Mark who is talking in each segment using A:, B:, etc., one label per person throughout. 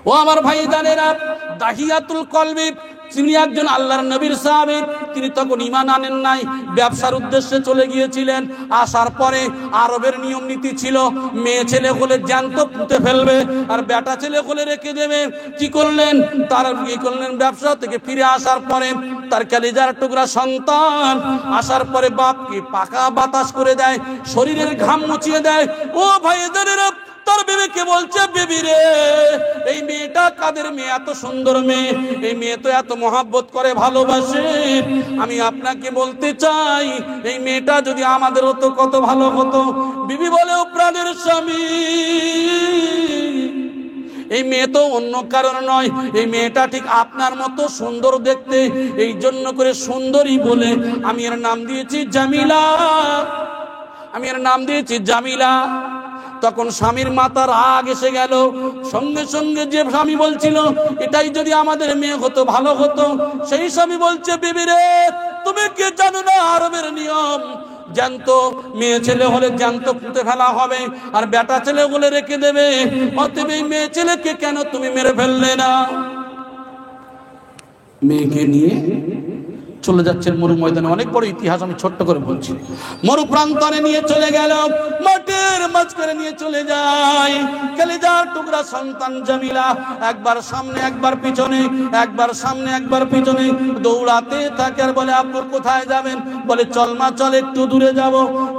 A: ও আমার ভাই জানেরা, দাহিয়াতুল কলবি তিনি একজন আল্লাহর নবীর সাহাবী। তিনি তখন ঈমান আনেন নাই, ব্যবসার উদ্দেশ্যে চলে গিয়েছিলেন। আসার পরে আরবের নিয়ম নীতি ছিল, মেয়ে ছেলে হলে জ্যান্ত পুঁতে ফেলবে আর বেটা ছেলে হলে রেখে দেবে। কি করলেন? ব্যবসা থেকে ফিরে আসার পরে তার কলিজার টুকরা সন্তান আসার পরে বাপকে পাকা বাতাস করে দেয়, শরীরের ঘাম মুছিয়ে দেয়। ও ভাইদেরা, তার বেবিকে বলছে, বেবি রে, এই মেয়েটা কাদের মেয়ে? এত সুন্দর মেয়ে, এই মেয়ে তো এত মহব্বত করে, ভালোবাসে। আমি আপনাকে বলতে চাই, এই মেয়েটা যদি আমাদের হতো কত ভালো হতো। বিবি বলে, ও প্রাণের স্বামী, এই মেয়ে তো অন্য কারণ নয়, এই মেয়েটা ঠিক আপনার মতো সুন্দর দেখতে, এই জন্য করে সুন্দরী বলে আমি এর নাম দিয়েছি জামিলা, আমি এর নাম দিয়েছি জামিলা। তখন স্বামীর মাথার রাগ এসে গেল। সঙ্গে সঙ্গে যে স্বামী বলছিল এটাই যদি আমাদের মেয়ে হতো ভালো হতো, সেই স্বামী বলছে, বিবি রে, তুমি কি জানো না আরবের নিয়ম? জ্যান্ত মেয়ে ছেলে হলে জ্যান্ত পুঁতে ফেলা হবে আর বেটা ছেলে হলে রেখে দেবে। অতএব এই মেয়ে ছেলেকে কেন তুমি মেরে ফেললে না? মেয়েকে নিয়ে চলে যাচ্ছেন মরু ময়দানে। অনেক বড় ইতিহাস, আমি ছোট্ট করে বলছি। মরু প্রান্তরে নিয়ে চলে গেল, মাঠের মাঝখানে নিয়ে চলে যায় কলিজার টুকরা সন্তান জামিলা। একবার সামনে একবার পিছনে, একবার সামনে একবার পিছনে দৌড়াতে থাকে আর বলে, আপু কোথায় যাবেন? বলে, চল মা চল, একটু দূরে যাব।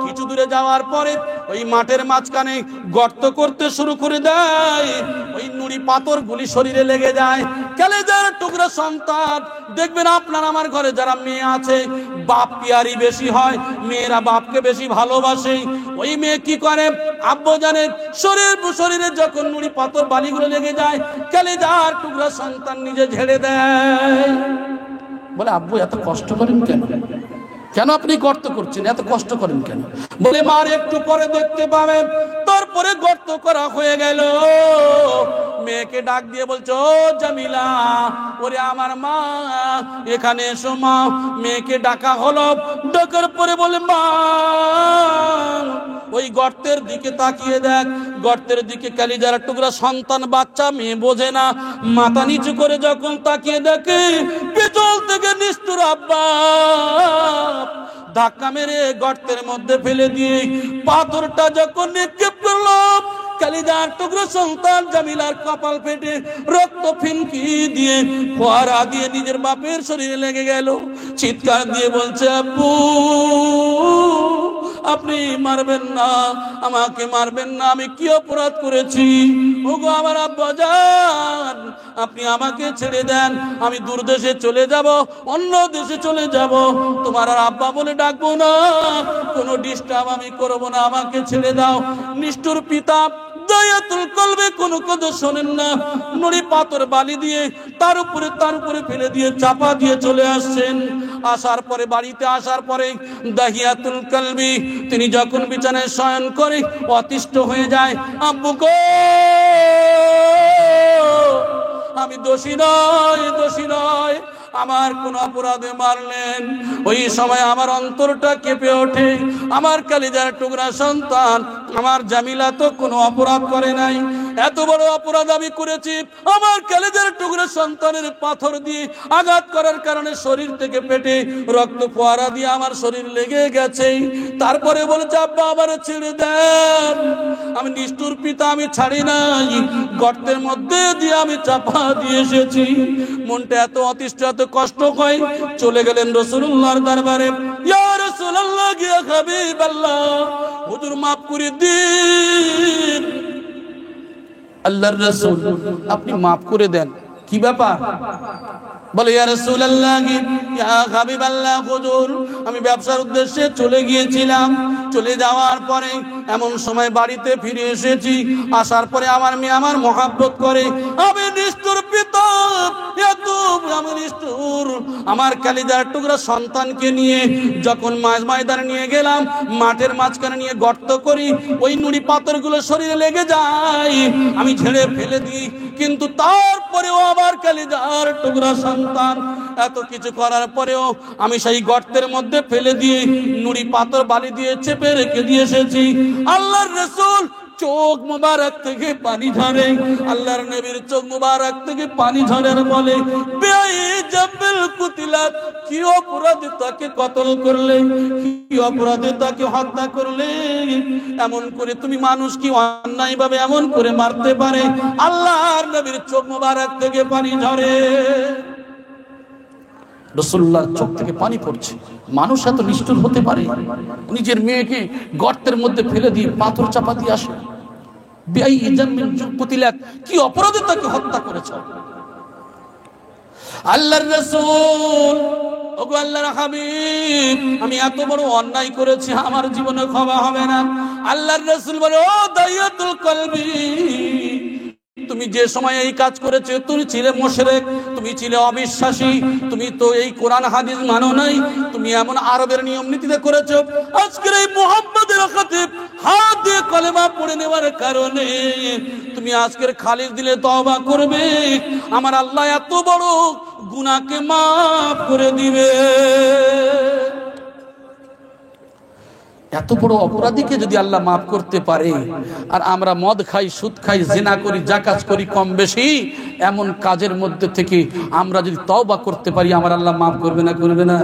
A: কিছু দূরে যাওয়ার পরে ওই মাঠের মাঝখানে গর্ত করতে শুরু করে দেয়। ওই নুড়ি পাথর গুলি শরীরে লেগে যায়। কলিজার টুকরা সন্তান, দেখবেন আপনার আমার ঘরে যারা মেয়ে আছে, বাপ পিয়ারি বেশি হয়, মেয়েরা বাপকে বেশি ভালোবাসে। ওই মেয়ে কি করে, আব্বু জানে, শরীরে যখন নুড়ি পাথর বালিগুলো লেগে যায়, কলিজার টুকরা সন্তান নিজে ঝেড়ে দেয়। বলে, আব্বু এত কষ্ট করেন কেন? কেন আপনি গর্ত করছেন, এত কষ্ট করেন কেন? বলে, মার একটু পরে দেখতে পাবেন। তারপরে গর্ত করা হয়ে গেল। মেয়েকে ডাক দিয়ে বলছে, ও জামিলা, ওরে আমার মা, এখানে এসো মা। মেয়েকে ডাকা হলো। ডাকার পরে বলে, মা, ওই গর্তের দিকে তাকিয়ে দেখ। গর্তের দিকে কলিজার টুকরা সন্তান, বাচ্চা, মেয়ে বোঝে না, মাথা নিচু করে যখন তাকিয়ে দেখে, পেছন থেকে নিষ্ঠুর আব্বা ধাক্কা মেরে গর্তের মধ্যে ফেলে দিয়ে পাথরটা যখন নিক্ষেপ করলো, কলিজার টুকরো সন্তান জামিলার কপাল ফেটে রক্ত ফিনকি দিয়ে ফোয়ারা দিয়ে নিজের বাপের শরীরে লেগে গেল। চিৎকার দিয়ে বলছে, আব্বু আপনি মারবেন না, আমাকে মারবেন না, আমি কি অপরাধ করেছি? ওগো আমার আব্বা জান, আপনি আমাকে ছেড়ে দেন, আমি দূর দেশে চলে যাব, অন্য দেশে চলে যাব, তোমার আর আব্বা বলে ডাকবো না, কোনো ডিস্টার্ব আমি করব না, আমাকে ছেড়ে দাও। নিষ্ঠুর পিতা দায়াতুল কলবে কোনো কথা শোনেন না, নুড়ি পাথর বালি দিয়ে তার উপরে ফেলে দিয়ে চাপা দিয়ে চলে আসছেন। আসার পরে বাড়িতে আসার পরে দাহিয়াতুল কলবি তিনি যখন বিছানায় শয়ন করে অতিষ্ঠ হয়ে যায়, আব্বু গো, আমি দোষী নয়, আমার কোন অপরাধে মারলেন। ওই সময় আমার অন্তরটা কেঁপে ওঠে। আমার কলিজার টুকরা সন্তান আমার জামিলা তো কোনো অপরাধ করে নাই, এত বড় অপরাধ আমি করেছি। আমার কলিজার টুকরা সন্তানের পাথর দিয়ে আঘাত করার কারণে শরীর থেকে পেটে রক্ত ফোয়ারা দিয়ে আমার শরীর লেগে গেছে। তারপরে বলেছে, আব্বা আমার ছেড়ে দেন, আমি নিষ্ঠুর পিতা, আমি ছাড়ি নাই, গর্তের মধ্যে দিয়ে আমি চাপা দিয়ে এসেছি। মনটা এত অতিষ্ঠ, এত কষ্ট হয়। চলে গেলেন রাসূলুল্লাহর দরবারে। ইয়া রাসূলুল্লাহ, ইয়া হাবিবাল্লাহ, হুজুর মাফ করে দিন। আল্লাহর রাসূল, আপনি মাফ করে দেন, কি ব্যাপার? বলে, ইয়া রাসূলুল্লাহ, ইয়া হাবিবাল্লাহ, হুজুর আমি ব্যবসার উদ্দেশ্যে চলে গিয়েছিলাম, চলে যাওয়ার পরে এমন সময় বাড়িতে ফিরে এসেছি। আসার পরে আমার মেয়ে আমার মহব্বত করে, আমি নিষ্ঠুর পিতা, আমি নিষ্ঠুর। আমার কলিজার টুকরা সন্তানকে নিয়ে যখন মাঝ ময়দানে নিয়ে গেলাম, মাঠের মাঝখানে নিয়ে গর্ত করি, ওই নুড়ি পাথরগুলো শরীরে লেগে যায়, আমি ঝেড়ে ফেলে দিই। কিন্তু তারপরেও আমার কলিজার টুকরা সন্তান, এত কিছু করার পরেও আমি সেই গর্তের মধ্যে ফেলে দিয়ে নুড়ি পাথর বালি দিয়ে চেপে রেখে দিয়ে এসেছি। আল্লাহর রাসূল চোখ মুবারক থেকে পানি ঝরে, আল্লাহর নবীর চোখ মুবারক থেকে পানি ঝরে আর বলে, বেআইজাবিল কুতিলাত, কি অপরাধে তাকে কতল করলে, কি অপরাধে তাকে হত্যা করলে? এমন করে তুমি মানুষ কি অন্যায় ভাবে এমন করে মারতে পারে? আল্লাহর নবীর চোখ মুবারক থেকে পানি ঝরে। রাসূলুল্লাহ চোখ থেকে পানি পড়ছে। মানুষ এত নিষ্ঠুর হতে পারে? নিজের মেয়েকে গর্তের মধ্যে ফেলে দিয়ে পাথর চাপা দিয়ে আসে। বেআইজাবিল কুতিলাত, কি অপরাধে তাকে হত্যা করেছ? আল্লাহর রাসূল, ওগো আল্লাহর হাবিব, আমি এত বড় অন্যায় করেছি, আমার জীবনে ক্ষমা হবে না। আল্লাহর রাসূল বলে, ও দাইয়াতুল কলবি, তুমি যে সময় এই কাজ করেছো তুমি ছিলে মুশরিক, তুমি ছিলে অবিশ্বাসী, তুমি তো এই কোরআন হাদিস মানো নাই, তুমি এমন আরবের নিয়ম নীতিতে করেছো। আজকের এই মুহাম্মাদের খাতিব হাত দিয়ে কলেমা পড়ে নেওয়ার কারণে তুমি আজকের খালিদ দিলে তওবা করবে, আমার আল্লাহ এত বড় গুনাহকে মাফ করে দিবে। এত বড় অপরাধীকে যদি আল্লাহ মাফ করতে পারে, আর আমরা মদ খাই, সুদ খাই, জিনা করি, জাকাত করি কম বেশি, এমন কাজের মধ্যে থেকে আমরা যদি তওবা করতে পারি, আমার আল্লাহ মাফ করবে না? করবে না?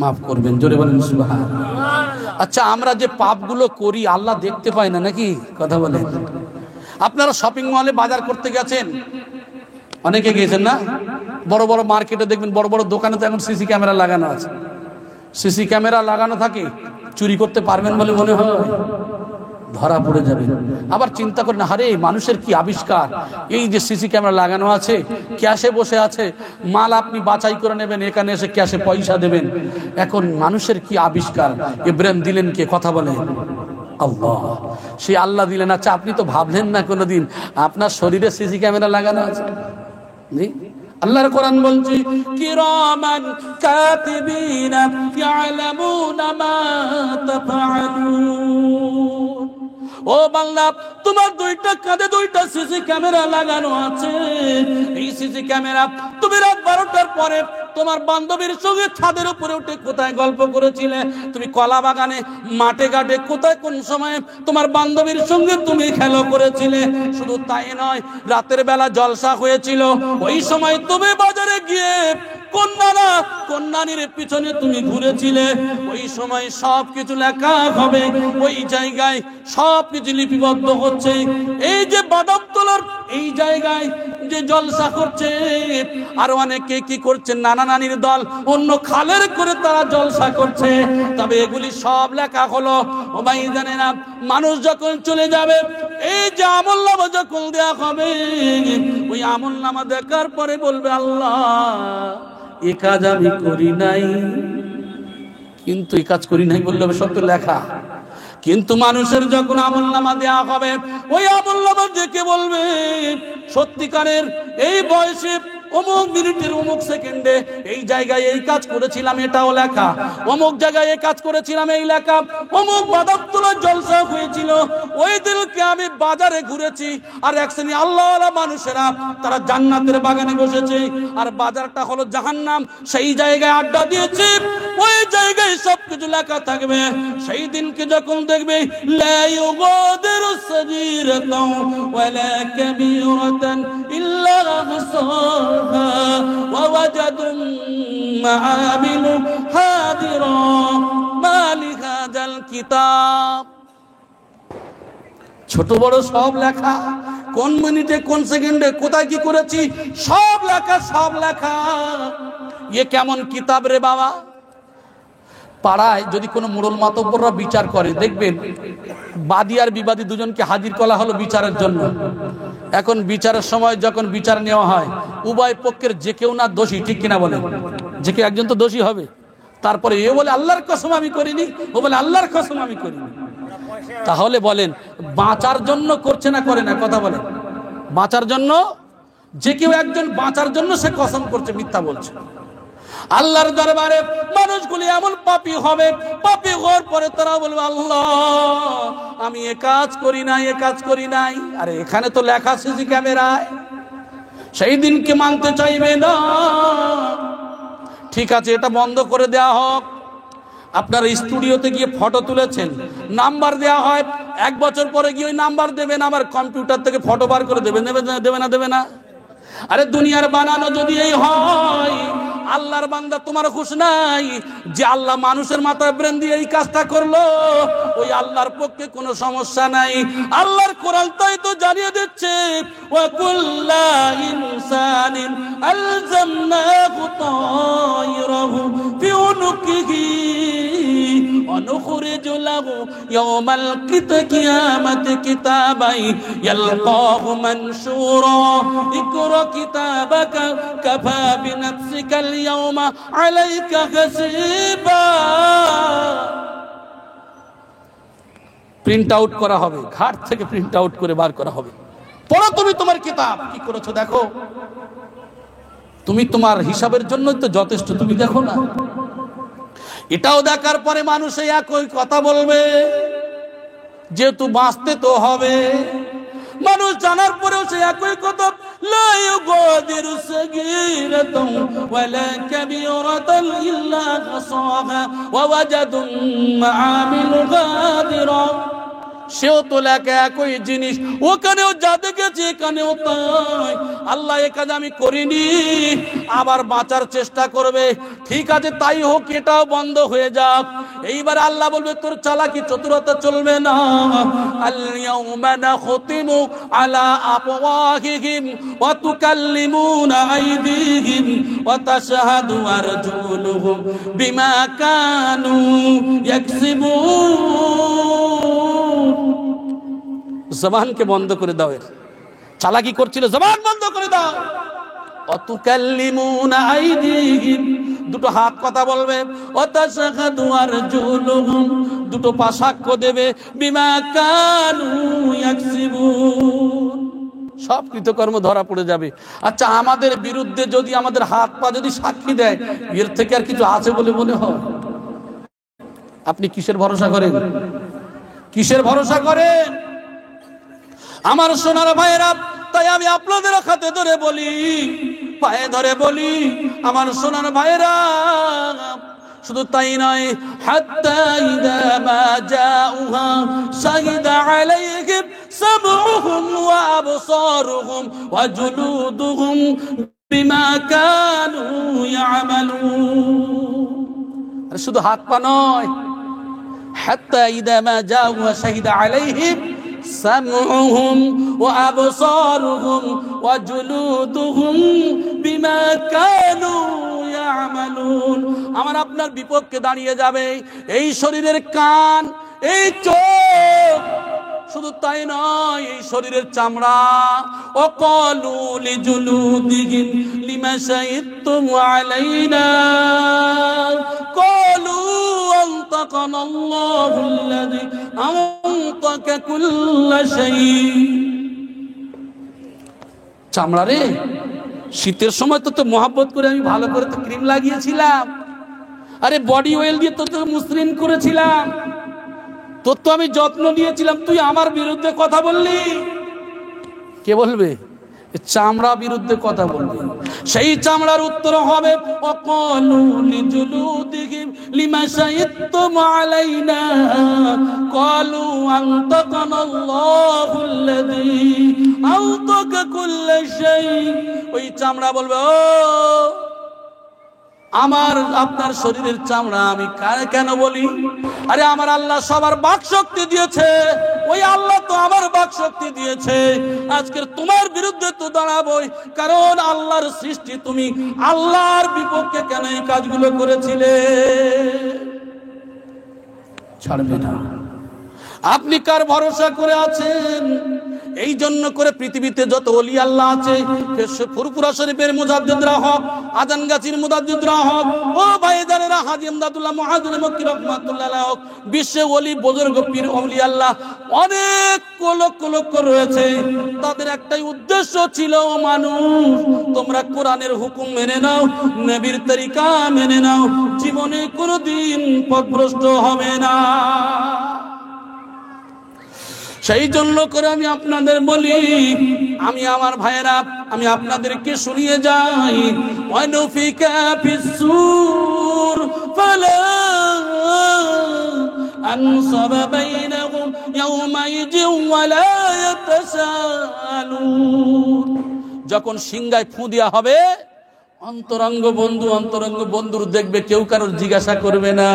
A: মাফ করবেন। জোরে বলেন সুবহানাল্লাহ। আচ্ছা, আমরা যে পাপগুলো করি আল্লাহ দেখতে পায় না নাকি? কথা বলেন। আপনারা শপিং মলে বাজার করতে গেছেন, অনেকে গিয়েছেন না? বড় বড় মার্কেটে দেখবেন, বড় বড় দোকানে তো এখন সিসি ক্যামেরা লাগানো আছে। সিসি ক্যামেরা লাগানো থাকে, চুরি করতে পারবেন বলে মনে হয়? ধরা পড়ে যাবে। আবার চিন্তা করেন, আরে মানুষের কি আবিষ্কার, এই যে সিসি ক্যামেরা লাগানো আছে, ক্যাশে বসে আছে, মাল আপনি বাছাই করে নেবেন, এখানে এসে ক্যাশে পয়সা দেবেন। এখন মানুষের কি আবিষ্কার, ইব্রাহিম দিলেন কে? কথা বলেন আল্লাহ। সে আল্লাহ দিলেন। আচ্ছা, আপনি তো ভাবলেন না কোনোদিন আপনার শরীরে সিসি ক্যামেরা লাগানো আছে? আল্লাহর কোরআন বলছে, কিরামান কাতিবিনা ইয়ালামুনা মা তাফআলুন। ও বান্দা, তোমার দুইটা কাঁধে দুইটা সিসি ক্যামেরা লাগানো আছে। এই সিসি ক্যামেরা তুমি রাত 12টার পরে তোমার বান্ধবীর সঙ্গে ছাদের উপরে উঠে কোথায় গল্প করেছিলে, তুমি কলা বাগানে, মাঠে ঘাটে, কোথায় কোন সময় তোমার বান্ধবীর সঙ্গে তুমি খেলা করেছিলে। শুধু তাই নয়, রাতের বেলা জলসা হয়েছিল, ওই সময় তুমি বাজারে গিয়ে কন্যানির পিছনে তুমি ঘুরেছিলে, ওই সময় সবকিছু লেখা হবে, ওই জায়গায় সবকিছু লিপিবদ্ধ হচ্ছে। এই যে বাদামতলার এই জায়গায় যে জলসা করছে, আর অনেকে কি করছে, নানা নানির দল অন্য খালের করে তারা জলসা করছে, তবে এগুলি সব লেখা হলো। ও ভাই জানেন, মানুষ যখন চলে যাবে, এই যে আমলনামা যখন দেয়া হবে, ওই আমলনামা দেখার পরে বলবে, আল্লাহ এ কাজ আমি করি নাই, কিন্তু এই কাজ করি নাই বললে সব তো লেখা। কিন্তু মানুষের যখন আমলনামা দেয়া হবে, ওই আমলনামা দেখে বলবে, সত্যিকারের এই বয়সে অমুক মিনিটের অমুক সেকেন্ডে এই জায়গায় এই কাজ করেছিলাম, এটাও লেখা। অমুক জায়গায় এই কাজ করেছিলাম, এই লেখা। অমুক বাদামতলার জলসা হয়েছিল, ওই দিনকে আমি বাজারে ঘুরেছি, আর এক শ্রেণী আল্লাহওয়ালা মানুষেরা তারা জান্নাতের বাগানে বসেছে, আর বাজারটা হলো জাহান্নাম, সেই জায়গায় আড্ডা দিয়েছি, ওই জায়গায় সবকিছু লেখা থাকবে। সেই দিনকে যখন দেখবে, লা ইউগাদিরু সাগীরাতান ওয়ালা কাবীরাতান ইল্লা আহসাহা ووجدوا ما عملوا حاضرا ما لهذا الكتاب। ছোট বড় সব লেখা, কোন মিনিটে কোন সেকেন্ডে কোথায় কি করেছি, সব লেখা, সব লেখা। এ কেমন কিতাব রে বাবা! পাড়ায় যদি কোনো মোড়ল মাতব্বররা বিচার করে, দেখবেন বাদী আর বিবাদী দুজনকে হাজির করা হলো বিচারের জন্য। এখন বিচারের সময় যখন বিচার নেওয়া হয়, উভয় পক্ষের যে কেউ না দোষী, ঠিক কিনা বলে? যে কেউ একজন তো দোষী হবে। তারপরে এ বলে আল্লাহর কসম আমি করিনি, ও বলে আল্লাহর কসম আমি করিনি। তাহলে বলেন, বাঁচার জন্য করছে না করে না? কথা বলে, বাঁচার জন্য, যে কেউ একজন বাঁচার জন্য সে কসম করছে, মিথ্যা বলছে। আল্লাহর দরবারে মানুষগুলি এমন পাপী হবে, পাপী হওয়ার পরে তারা বলবে, আল্লাহ আমি এ কাজ করি নাই, এ কাজ করি নাই। আরে এখানে তো লেখা সিসি ক্যামেরায়। সেই দিনকে মানতে চাইবে না। ঠিক আছে, এটা বন্ধ করে দেয়া হোক, আপনার স্টুডিওতে গিয়ে ফটো তুলেছেন, নাম্বার দেওয়া হয়, 1 বছর পরে গিয়ে ওই নাম্বার দেবেন, আবার কম্পিউটার থেকে ফটো বার করে দেবেন, দেবে না? আরে দুনিয়ার বানানো যদি এই হয়, আল্লাহর বান্দা তোমার খুশ নাই যে আল্লাহ মানুষের মাথায় ব্রেন দিয়ে এই কাজটা করলো, ওই আল্লাহর পক্ষে কোনো সমস্যা নাই। আল্লাহর কোরআন তাই তো জানিয়ে দিচ্ছে, ওয়া কুল্লা ইনসানিন আলজামনাহু তায়রাহু ফি উনুকিহি ওয়া নুখরিজু লাহু ইয়াওমাল কিয়ামাতি কিতাবান ইয়ালকাহু মানশুরা ইকরা কিতাবাকা কাফা বিনাফসিকা আল-ইয়াওমা আলাইকা হাসিবা। প্রিন্ট আউট করা হবে, ঘাট থেকে প্রিন্ট আউট করে বার করা হবে। পড়ো তুমি তোমার কিতাব, কি করেছো দেখো। তুমি তোমার হিসাবের জন্য তো যথেষ্ট, তুমি দেখো না। এটাও দেখার পরে মানুষ একই কথা বলবে, যেহেতু বাঁচতে তো হবে। মানুষ জানার পরেও সে একই কথা, লা ইউগাদিরু সাগীরাতান ওয়ালা কাবীরাতান ইল্লা আহসাহা ওয়া ওয়াজাদু মা আমিলু গাদিরা। সেও তো লেখা একই জিনিস, ওখানেও যা দেখেছে এখানেও তাই। আল্লাহ এ কাজ আমি করিনি, আবার বাঁচার চেষ্টা করবে। ঠিক আছে, তাই হোক, এটাও বন্ধ হয়ে যাক। এইবার আল্লাহ বলবে তোর চালাকি চতুরতা চলবে না। আল ইয়াউমা নাখতিমু আলা আফওয়াহিহিম ওয়া তুকাল্লিমুনা আইদিহিম ওয়া তাশহাদু আরজুলুহুম বিমা কানু ইয়াকসিবুন। জবানকে বন্ধ করে দাও, এর চালাকি করছিল, জবান বন্ধ করে দাও। অতুকাল্লিমুনা আইদিহিম, দুটো হাত কথা বলবে, ওয়াতাশহাদু আরজুলুহুম, দুটো পা সাক্ষ্য দেবে, বিমা কানু ইয়াকসিবুন, সব কৃতকর্ম ধরা পড়ে যাবে। আচ্ছা, আমাদের বিরুদ্ধে যদি আমাদের হাত পা যদি সাক্ষী দেয়, এর থেকে আর কিছু আছে বলে মনে হয়? আপনি কিসের ভরসা করেন? কিসের ভরসা করেন আমার সোনার ভাইয়েরা? তাই আমি আপনাদের হাতে ধরে বলি, পায়ে ধরে বলি, আমার সোনার ভাইয়েরা, শুধু তাই নয়, হাত্তা ইযা মা জাউহা শাহিদা আলাইহিম সামউহুম ওয়া আবসারুহুম ওয়া জুলুদুহুম বিমা কানু ইয়ামালুন। আর শুধু হাত পা নয়, হাত্তা ইযা মা জাউহা শাহিদা আলাইহিম সামউহুম ওয়া আবসারুহুম ওয়া জুলুদুহুম বিমা কানু ইয়ামালুন। আমার আপনার বিপক্ষে দাঁড়িয়ে যাবে এই শরীরের কান, এই চোখ, শুধু তাই নয়, এই শরীরের চামড়া। ওয়াকালু লিজুলুদিহিম লিমা শাহিদতুম আলাইনা ক্বালু আনতাকানা আল্লাহুল্লাযী আনতাকা কুল্লা শাই। চামড়া রে, শীতের সময় তো মহব্বত করে আমি ভালো করে তো ক্রিম লাগিয়েছিলাম, আরে বডি অয়েল দিয়ে তো মসৃণ করেছিলাম, তোর তো আমি যত্ন নিয়েছিলাম, তুই আমার বিরুদ্ধে কথা বললি। কে বলবে? চামড়া বিরুদ্ধে কথা বলবে। সেই চামড়ার উত্তর হবে, ওয়াকালু লিজুলুদিহিম লিমা শাহিদতুম আলাইনা ক্বালু আনতাকানা আল্লাহুল্লাযী আনতাকা কুল্লা শাই। ওই চামড়া বলবে, ও আমার আপনার শরীরের চামড়া আমি কেন বলি? আরে আমার আল্লাহ সবার বাক শক্তি দিয়েছে, ওই আল্লাহ তো আমার বাক শক্তি দিয়েছে। আজকের তোমার বিরুদ্ধে তো দাঁড়াবোই, কারণ আল্লাহর সৃষ্টি, তুমি আল্লাহর বিপক্ষে কেন এই কাজগুলো করেছিলে? ছাড়বে না। আপনি কার ভরসা করে আছেন? এই জন্য করে পৃথিবীতে যত ওলি আল্লাহ আছে, ফুরফুরা শরীফের মুজাদ্দিদরা হোক, আজানগাছির মুজাদ্দিদরা হোক, ও ভাইজানেরা, হাজী ইমদাদুল্লাহ মুআযির মক্কি রাহমাতুল্লাহ আলাইহি হোক, বিশ্বে ওলি বুজুর্গ পীর ওলি আল্লাহ অনেক লক্ষ লক্ষ রয়েছে। তাদের একটাই উদ্দেশ্য ছিল, মানুষ তোমরা কোরআনের হুকুম মেনে নাও, নবীর তরিকা মেনে নাও, জীবনে কোনোদিন পথভ্রষ্ট হবে না। সেই জন্য করে আমি আপনাদের বলি, আমি আমার ভাইয়েরা, আমি আপনাদেরকে শুনিয়ে যাই, ওয়ানুফিকা ফিস-সূর ফালা أنصب بينهم يومئذ ولا يتساءلون যখন সিংহায় ফু দেয়া হবে অন্তরঙ্গ বন্ধুর দেখবে কেউ কারোর জিজ্ঞাসা করবে না।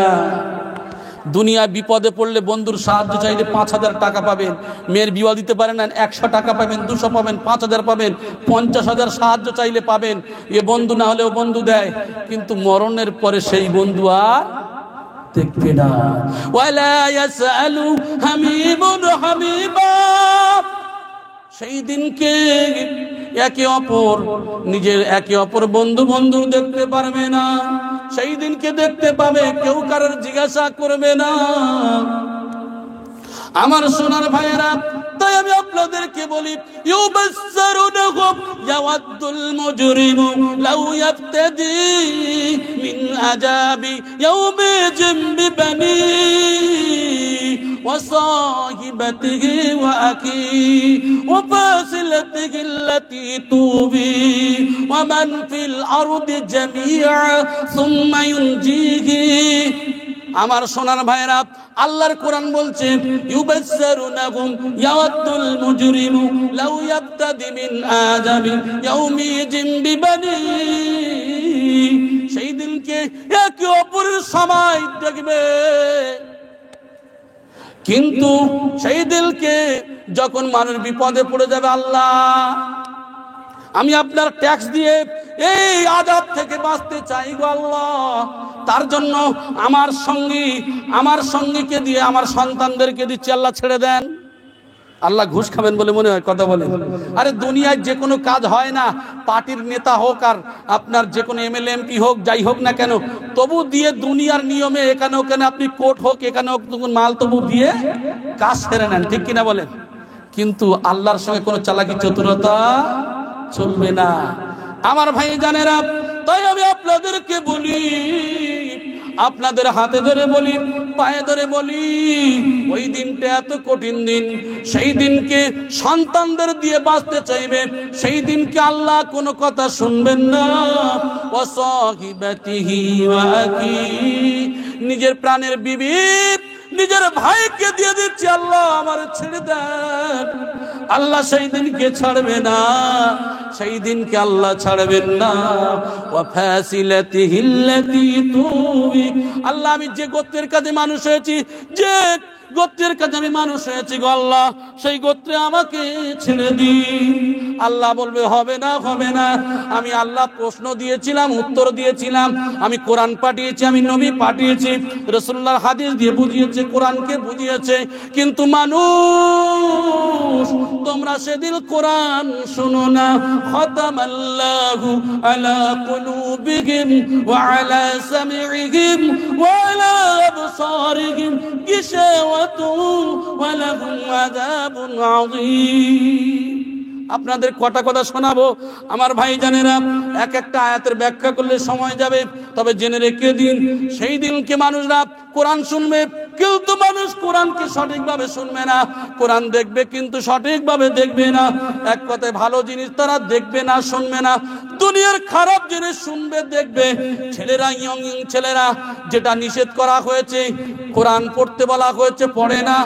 A: দুনিয়া বিপদে পড়লে বন্ধুর সাহায্য চাইলে 5,000 টাকা পাবেন, মেয়ের বিবাহ দিতে পারেন না 100 টাকা পাবেন, 200 পাবেন, 5,000 পাবেন, 50,000 সাহায্য চাইলে পাবেন। এ বন্ধু না হলেও বন্ধু দেয়, কিন্তু মরণের পরে সেই বন্ধু আর দেখবে না। ওয়ালা ইয়াসআলু হামিমুন হামিবা, সেই দিনকে একে অপর বন্ধু দেখতে পারবে না। সেই দিনকে দেখতে পাবে কেউ কারোর জিজ্ঞাসা করবে না। আমার সোনার ভাইয়েরা, তাই আমি আপনাদেরকে বলি, ইউবাসসিরুনহুম ইয়াওয়াদ্দুল মুজরিমু লাউ ইয়াফতাদি মিন আযাবি ইয়াউমিন বিবানি وصاحبته وأخيه وفاصلته التي تؤوي ومن في الأرض جميعا ثم ينجيه। আমার সোনার ভাইরা, আল্লাহর কোরআন বলছে ইউবাসসিরুনহুম ইয়াওয়াদ্দুল মুজরিমু লাউ ইয়াফতাদি মিন আযাবি ইয়াউমিন বিবানি। সেই দিনকে একে অপরের সময় দেখবে, কিন্তু সেই দিনকে যখন মানুষ বিপদে পড়ে যাবে, আল্লাহ আমি আপনার ট্যাক্স দিয়ে এই আযাব থেকে বাঁচতে চাই গো আল্লাহ, তার জন্য আমার সঙ্গীকে দিয়ে আমার সন্তানদেরকে দিচ্ছি, আল্লাহ ছেড়ে দেন। আল্লাহ ঘুষ খাবেন বলে মনে হয়? কথা বলেন। আরে দুনিয়ায় যে কোনো কাজ হয় না, পার্টির নেতা হোক আর আপনার যে কোনো এমএলএ এমপি হোক, যাই হোক না কেন, তবু দিয়ে দুনিয়ার নিয়মে এখানে ওখানে আপনি কোর্ট হোক এখানে হোক মাল তবু দিয়ে কাজ সেরে নেন, ঠিক কিনা বলেন? কিন্তু আল্লাহর সঙ্গে কোনো চালাকি চতুরতা চলবে না। আমার ভাই জানেরা, তাই আমি আপনাদেরকে বলি, আপনাদের হাতে ধরে বলি, পায়ে ধরে বলি, ওই দিনটা এত কঠিন দিন। সেই দিনকে সন্তানদের দিয়ে বাঁচতে চাইবে, সেই দিনকে আল্লাহ কোনো কথা শুনবেন না। ওয়াসাহিবাতিহি ওয়া আখি, নিজের প্রাণের বিবি নিজের ভাইকে দিয়ে দিচ্ছি, আল্লাহ আমার ছেড়ে দেন। আল্লাহ সেই দিনকে ছাড়বে না, সেই দিনকে আল্লাহ ছাড়বেন না। ওয়া ফাসিলাতিহিল্লাতী তুবি, আল্লাহ আমি যে গোত্রের কাছে মানুষ হয়েছি, যে গোত্রের কাছে আমি মানুষ হয়েছি গো আল্লাহ, সেই গোত্রে আমাকে ছেড়ে দিন। আল্লাহ বলবে হবে না, হবে না। আমি আল্লাহ প্রশ্ন দিয়েছিলাম, উত্তর দিয়েছিলাম, আমি কোরআন পাঠিয়েছি, আমি নবী পাঠিয়েছি, রাসূলুল্লাহর হাদিস দিয়ে বুঝিয়েছে, কোরআনকে বুঝিয়েছে, কিন্তু মানুষ তোমরা সেদিন কোরআন শুনো না। খাতামাল্লাহু আলা কুলুবিহিম ওয়া আলা সামিইহিম ওয়া আলা আবসারিহিম গিশাওয়াতুন ওয়া লাহুম আযাবুন আযীম। আপনাদের কটা কথা শোনাবো আমার ভাই জানেরা, এক একটা আয়াতের ব্যাখ্যা করলে সময় যাবে, তবে জেনে রেখে দিন, সেই দিনকে মানুষরা কোরআন শুনবে, কিন্তু মানুষ কোরআনকে সঠিকভাবে শুনবে না। কোরআন দেখবে কিন্তু সঠিকভাবে দেখবে না। এক কথায় ভালো জিনিস তারা দেখবে না, শুনবে না, দুনিয়ার খারাপ জিনিস শুনবে, দেখবে। ছেলেরা, ইয়ং ছেলেরা, যেটা নিষেধ করা হয়েছে, কোরআন পড়তে বলা হয়েছে, পড়ে না।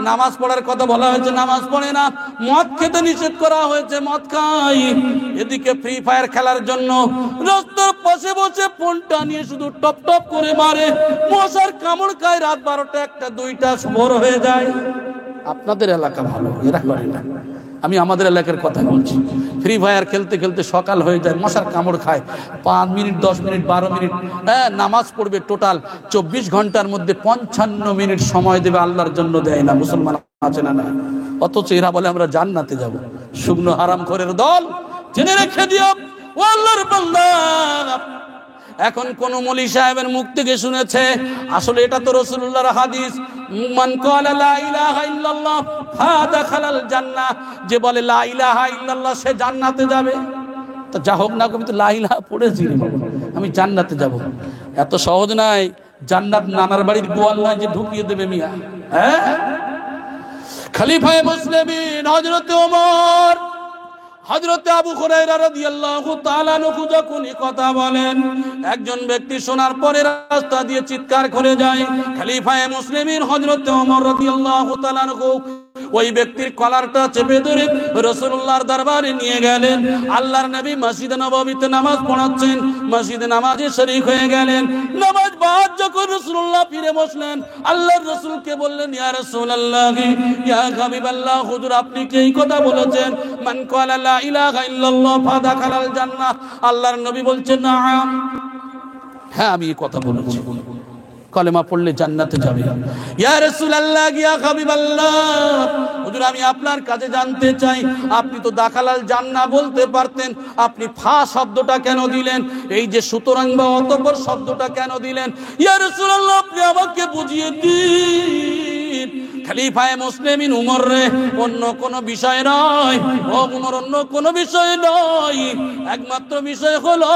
A: নামাজ পড়ার কথা বলা হয়েছে, নামাজ পড়ে না। মদ খেতে নিষেধ করা হয়েছে, মদ খাই। এদিকে ফ্রি ফায়ার খেলার জন্য রাস্তার পাশে বসে ফোনটা নিয়ে শুধু টপ টপ করে মারে, মশার কামড় খায়, রাত 12টা 1টা 2টা ভোর হয়ে যায়। আপনাদের এলাকা ভালো, এরা করে না। আমি আমাদের এলাকার কথা বলছি। ফ্রি ফায়ার খেলতে খেলতে সকাল হয়ে যায়, মশার কামড় খায়। 5 মিনিট, 10 মিনিট, 12 মিনিট নামাজ পড়বে, টোটাল 24 ঘন্টার মধ্যে 55 মিনিট সময় দেবে, আল্লাহর জন্য দেয় না। মুসলমান আছে না? না। অথচ এরা বলে আমরা জান্নাতে যাব। শুকনো হারামখোরের দল। জেনে রেখে দিও ও আল্লাহর বান্দা, এখন কোন মৌলী সাহেবের মুখ থেকে শুনেছে, আসলে এটা তো রাসূলুল্লাহর হাদিস, মান ক্বালা লা ইলাহা ইল্লাল্লাহ ফাদাখালাল জান্নাহ, যে বলে লা ইলাহা ইল্লাল্লাহ সে জান্নাতে যাবে। তো যা হোক না, আমি তো লা ইলাহা পড়েছি, আমি জান্নাতে যাব। এত সহজ নয়। জান্নাত নানার বাড়ির গোয়াল নয় যে ঢুকিয়ে দেবে মিয়া। হ্যাঁ, খলিফায়ে মুসলিমিন হযরত ওমর হযরত আবু হুরায়রা রাদিয়াল্লাহু তাআলা আনহু যখন এই কথা বলেন, একজন ব্যক্তি শোনার পরে রাস্তা দিয়ে চিৎকার করে যায়। খলিফায়ে মুসলিমিন হযরত ওমর রাদিয়াল্লাহু তাআলা আনহু ওই ব্যক্তির কলারটা চেপে ধরে রাসূলুল্লাহর দরবারে নিয়ে গেলেন। আল্লাহর নবী মসজিদে নববীতে নামাজ পড়াচ্ছেন, মসজিদে নামাজে শরীক হয়ে গেলেন। নামাজ বাদ যখন রাসূলুল্লাহ ফিরে বসলেন, আল্লাহর রাসূলকে বললেন, ইয়া রাসূলুল্লাহ, ইয়া হাবিবাল্লাহ, হুজুর আপনি কি এই কথা বলেছেন, মান ক্বালা লা ইলাহা ইল্লাল্লাহ ফাদাখালাল জান্নাহ? আল্লাহর নবী বলছেন, নাআম, হ্যাঁ আমি এই কথা বলেছি, কলেমা পড়লে জান্নাতে যাবে। ইয়া রাসূলুল্লাহ, ইয়া হাবিবাল্লাহ, হুজুর আমি আপনার কাছে জানতে চাই, আপনি তো দাখালাল জান্নাহ বলতে পারতেন, আপনি ফা শব্দটা কেন দিলেন? এই যে সুতরাং বা অতঃপর শব্দটা কেন দিলেন? ইয়া রাসূলুল্লাহ, আপনি আমাকে বুঝিয়ে দিন। খলিফায়ে মুসলিমিন উমর রে, অন্য কোন বিষয় নয়, ও উমর অন্য কোন বিষয় নয়, একমাত্র বিষয় হলো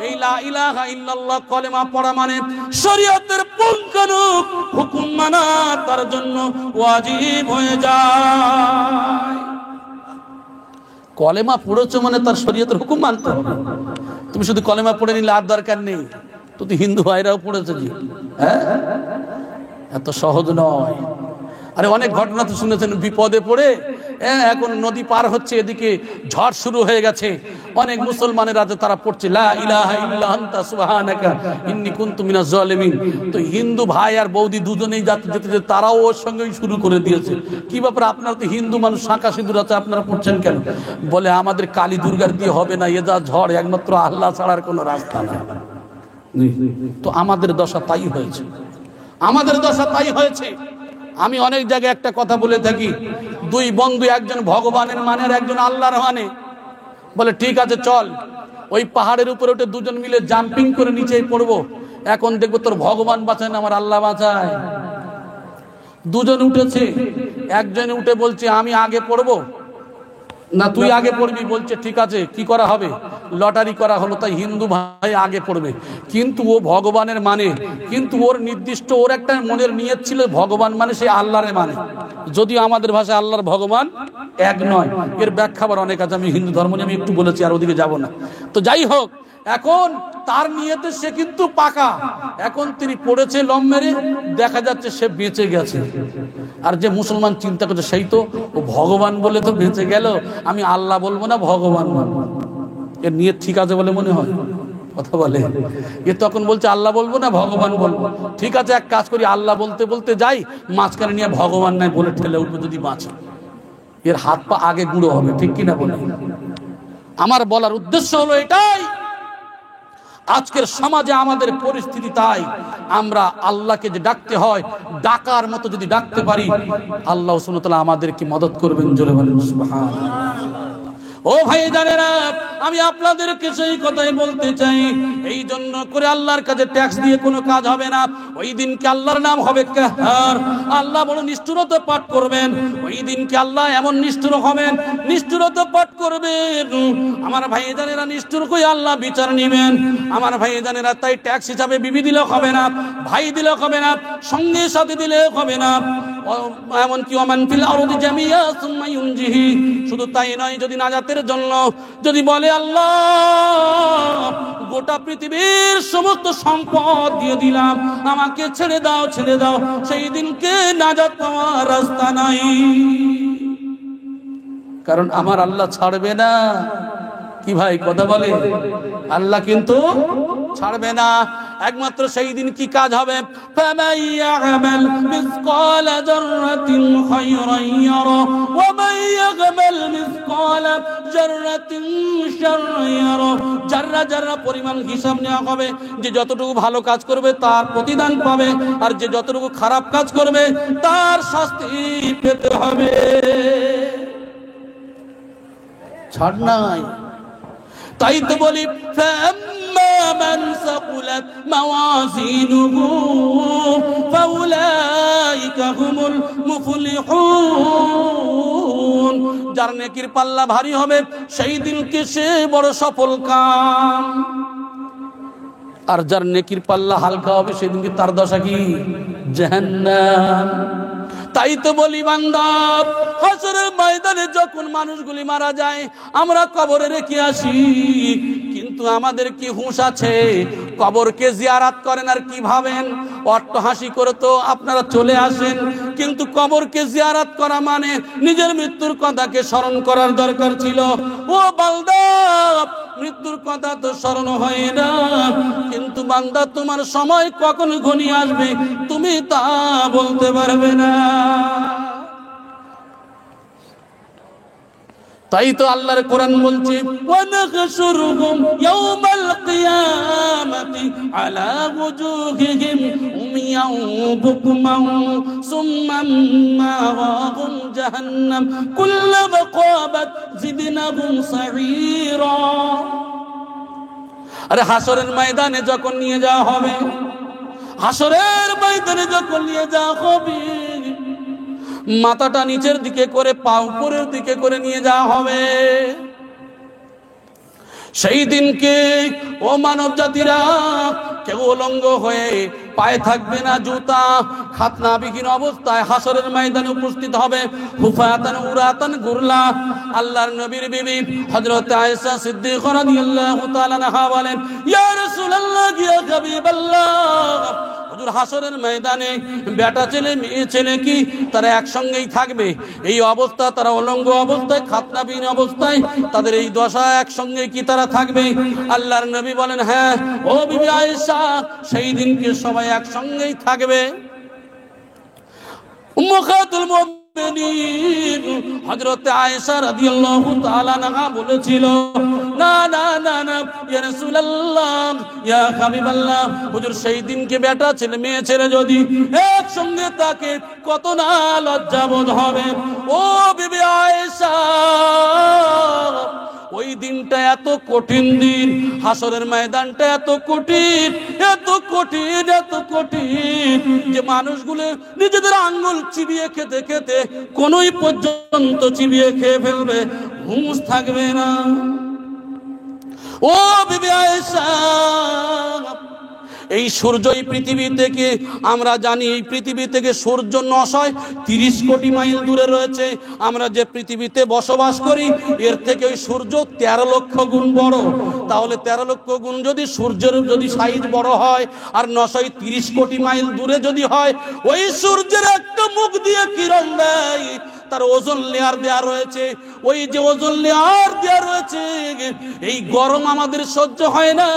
A: এই লা ইলাহা ইল্লাল্লাহ কলেমা পড়া মানে শরীয়তের পুঙ্খানুপুঙ্খ হুকুম মানা তার জন্য ওয়াজিব হয়ে যায়। কলেমা পড়েছো মানে তার শরীয়তের হুকুম মানতে হবে। তুমি শুধু কলেমা পড়ে নিলে আর দরকার নেই, তুই হিন্দু ভাইরাও পড়েছে কি? হ্যাঁ, এত সহজ নয়। আরে অনেক ঘটনা তো শুনেছেন, বিপদে পড়ে এখন নদী পার হচ্ছে, এদিকে ঝড় শুরু হয়ে গেছে, অনেক মুসলমানের আছে তারা পড়ছে লা ইলাহা ইল্লা আনতা সুবহানাকা ইন্নী কুনতু মিনাজ জালিমিন। তো হিন্দু ভাই আর বৌদি দুজনেই যেতে তারাও ওর সঙ্গেই শুরু করে দিয়েছে। কি ব্যাপার, আপনারা তো হিন্দু মানুষ, শাঁখা সিঁদুর আছে, আপনারা পড়ছেন কেন? বলে আমাদের কালী দুর্গার দিয়ে হবে না, এ যা ঝড়, একমাত্র আল্লাহ ছাড়ার কোনো রাস্তা না। তো আমাদের দশা তাই হয়েছে, আমাদের দশা তাই হয়েছে। আমি অনেক জায়গায় একটা কথা বলে থাকি, দুই বন্ধু, একজন ভগবানের মানে আর একজন আল্লাহর মানে। বলে ঠিক আছে চল, ওই পাহাড়ের উপরে উঠে দুজন মিলে জাম্পিং করে নিচেই পড়বো, এখন দেখবো তোর ভগবান বাঁচায় না আমার আল্লাহ বাঁচায়। দুজন উঠেছে, একজন উঠে বলছে আমি আগে পড়বো না তুই আগে পড়বি। বলছে ঠিক আছে, কি করা হবে? লটারি করা হলো, তাই হিন্দু ভাই আগে পড়বে। কিন্তু ও ভগবানের মানে, কিন্তু ওর নির্দিষ্ট ওর একটা মনের নিয়ত ছিল ভগবান মানে সে আল্লাহরে মানে, যদিও আমাদের ভাষায় আল্লাহর ভগবান এক নয়। এর ব্যাখ্যা আবার অনেক আছে, আমি হিন্দু ধর্ম নিয়ে আমি একটু বলেছি, আর ওদিকে যাব না। তো যাই হোক, এখন তার নিয়তে সে কিন্তু পাকা, এখন তিনি পড়েছে লম মেরে, দেখা যাচ্ছে সে বেঁচে গেছে। আর যে মুসলমান চিন্তা করছে সেই তো ও ভগবান বলে তো বেঁচে গেল, আমি আল্লাহ বলবো না ভগবান বলবো। এর নিয়ত ঠিক আছে বলে মনে হয়, কথা বলে। এ তখন বলছে আল্লাহ বলবো না ভগবান বলবো। ঠিক আছে, এক কাজ করি, আল্লাহ বলতে বলতে যাই, মাঝখানে নিয়ে ভগবান নাই বলে ঠেলে উঠবো, যদি বাঁচে। এর হাত পা আগে গুঁড়ো হবে, ঠিক কিনা বলে? আমার বলার উদ্দেশ্য হলো এটাই, আজকের সমাজে আমাদের পরিস্থিতি তাই, আমরা আল্লাহকে যে ডাকতে হয়, ডাকার মতো যদি ডাকতে পারি, আল্লাহ সুবহানাহু ওয়া তাআলা আমাদেরকে মদদ করবেন। জোরে বলেন সুবহানাল্লাহ। ও ভাই জানেরা, আমি আপনাদেরকে সেই কথাই বলতে চাই, এই জন্য করে আল্লাহর কাছে ট্যাক্স দিয়ে কোনো কাজ হবে না। ওই দিনকে আল্লাহর নাম হবে কাহার, আল্লাহ বড় নিষ্ঠুরতা পাঠ করবেন। ওই দিনকে আল্লাহ এমন নিষ্ঠুর হবেন, নিষ্ঠুরতা পাঠ করবেন। আমার ভাই জানেরা, নিষ্ঠুর হয়ে আল্লাহ বিচার নেবেন। আমার ভাই জানেরা, তাই ট্যাক্স হিসাবে বিবি দিলে হবে না, ভাই দিলে হবে না, সঙ্গে সাথে দিলে হবে না। এমনকি ওমান ফিল আরদি জামিয়া সুম্মা ইউনজিহি, শুধু তাই নয়, যদি নাজাতের জন্য যদি বলে আল্লাহ গোটা পৃথিবীর সমস্ত সম্পদ দিয়ে দিলাম, আমাকে ছেড়ে দাও, ছেড়ে দাও, সেই দিনকে নাজাত পাওয়ার রাস্তা নাই, কারণ আমার আল্লাহ ছাড়বে না। কি ভাই কথা বলে? আল্লাহ কিন্তু ছাড়বে না। একমাত্র সেই দিন কি কাজ হবে? ফামান ইয়া'মাল মিসকালা যাররাতিন খায়রান ইয়ারা ওয়া মান ইয়া'মাল মিসকালা যাররাতিন শাররান ইয়ারা। যাররা যাররা পরিমাণ হিসাব নেওয়া হবে, যে যতটুকু ভালো কাজ করবে তার প্রতিদান পাবে, আর যে যতটুকু খারাপ কাজ করবে তার শাস্তি পেতে হবে, ছাড় নাই। তাই তো বলি, ফাম্মা মান সাকুলাত মাওয়াজিনুহু ফাউলাইকা হুমুল মুফলিহুন। যার নেকির পাল্লা ভারী হবে সেই দিনকে সে বড় সফল কাম, আর যার নেকির পাল্লা হালকা হবে সেই দিনকে তার দশা কি? জাহান্নাম। তাই তো বলি বান্দা, হাসরের ময়দানে যখন মানুষগুলি মারা যায় আমরা কবরে রেখে আসি, কিন্তু আমাদের কি হুঁশ আছে? কবরকে জিয়ারাত করেন আর কি ভাবেন অট্টহাসি করে তো আপনারা চলে আসেন, কিন্তু কবরকে জিয়ারাত করা মানে নিজের মৃত্যুর কথাকে স্মরণ করার দরকার ছিল। ও বান্দা, মৃত্যুর কথা তো স্মরণ হয় না, কিন্তু বান্দা তোমার সময় কখন ঘনিয়ে আসবে তুমি তা বলতে পারবে না। তাই তো আল্লাহর কোরআন বলছে, ওয়ানাহশুরুহুম ইয়াওমাল কিয়ামাতি আলা ওয়ুজুহিহিম উমিয়াও বুকমান সুম্মান মাওয়াহুম জাহান্নাম কুল্লামা ক্বাবাত জিদনাহুম সাঈরা। আরে হাসরের ময়দানে যখন নিয়ে যাওয়া হবে, হাসরের ময়দানে যখন নিয়ে যাওয়া হবে, মাথাটা নিচের দিকে করে পা উপরের দিকে করে নিয়ে যাওয়া হবে। সেই দিনকে ও মানব জাতিরা কেউ উলঙ্গ হয়ে পায়ে থাকবে না জুতা, খাতনাবিহীন অবস্থায় হাসরের ময়দানে উপস্থিত হবে। হুফাতান উরাতান গুরলা। আল্লাহর নবীর বিবি হযরত আয়েশা সিদ্দিকা রাদিয়াল্লাহু তাআলা আনহা বলেন, ইয়া রাসূলুল্লাহ, ইয়া হাবিবাল্লাহ, হুজুর হাসরের ময়দানে বেটা ছেলে মেয়ে ছেলে কি তারা একসঙ্গেই থাকবে? এই অবস্থা, তারা উলঙ্গ অবস্থায় খাতনাবিহীন অবস্থায় তাদের এই দশা একসঙ্গে কি তারা থাকবে? আল্লাহর নবী বলেন, হ্যাঁ ও বিবি আয়েশা, সেই দিনকে সবাই একসঙ্গেই থাকবে। উম্মাতুল মুমিনিন হযরত আয়েশা রাদিয়াল্লাহু তাআলা আনহা বলেছিল, না না না না ইয়া রাসূলুল্লাহ, ইয়া হাবিবাল্লাহ, হুজুর সেই দিনকে বেটা ছেলে মেয়ে ছেলে যদি একসঙ্গে থাকে কত না লজ্জাবোধ হবে। ও বিবি আয়েশা, ওই দিনটা এত কঠিন দিন, হাসরের ময়দানটা এত কঠিন, এত কঠিন, এত কঠিন যে মানুষগুলো নিজেদের আঙ্গুল চিবিয়ে খেতে খেতে কোনই পর্যন্ত চিবিয়ে খেয়ে ফেলবে, হুঁশ থাকবে না। ও বিবি আয়েশা, এই সূর্য এই পৃথিবী থেকে, আমরা জানি এই পৃথিবী থেকে সূর্য 930 কোটি মাইল দূরে রয়েছে। আমরা যে পৃথিবীতে বসবাস করি এর থেকে ওই সূর্য 13 লক্ষ গুণ বড়। তাহলে 13 লক্ষ গুণ যদি সূর্যের যদি সাইজ বড় হয় আর 930 কোটি মাইল দূরে যদি হয়, ওই সূর্যের একটা মুখ দিয়ে কিরণ দেয়, তার ওজোন লেয়ার দেয়া রয়েছে। ওই যে ওজোন লেয়ার দেয়া রয়েছে, এই গরম আমাদের সহ্য হয় না।